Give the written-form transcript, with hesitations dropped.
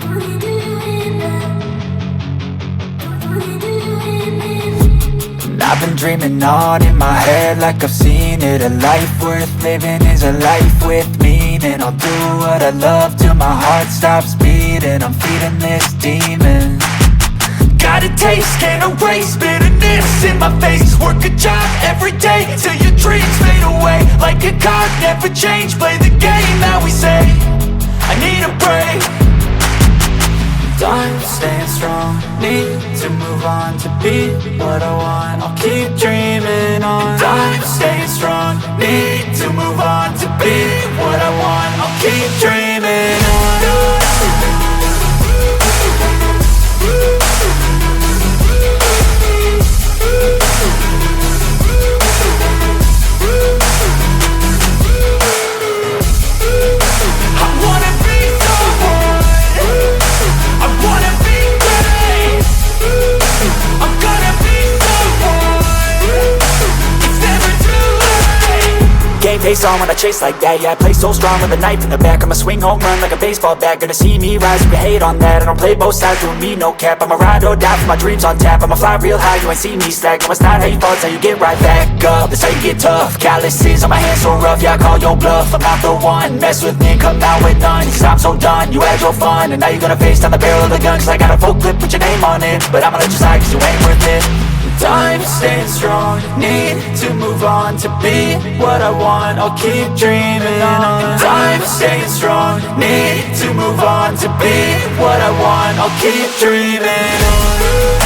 And I've been dreaming on in my head like I've seen it. A life worth living is a life with meaning. I'll do what I love till my heart stops beating. I'm feeding this demon. Got a taste, can't erase bitterness in my face. Work a job every day till your dreams fade away. Like a card, never change, play the game that we say. I need a break. I'm staying strong, need to move on to be what I want. I'll keep dreaming on. I'm staying strong, need to move on to be what I want. I'll keep dreaming on. Face on when I chase like that. Yeah, I play so strong with a knife in the back. I'ma swing home run like a baseball bat. Gonna see me rise, you can hate on that. I don't play both sides, doing me no cap. I'ma ride or die for my dreams on tap. I'ma fly real high, you ain't see me slack. No, it's not how you fall, it's how you get right back up. That's how you get tough. Calluses on my hands so rough, yeah, I call your bluff. I'm not the one, mess with me, come out with none. Cause I'm so done, you had your fun. And now you're gonna face down the barrel of the gun. Cause I got a full clip, put your name on it. But I'ma let you slide cause you ain't worth it. I'm staying strong, need to move on to be what I want. I'll keep dreaming on. I'm staying strong, need to move on to be what I want. I'll keep dreaming on.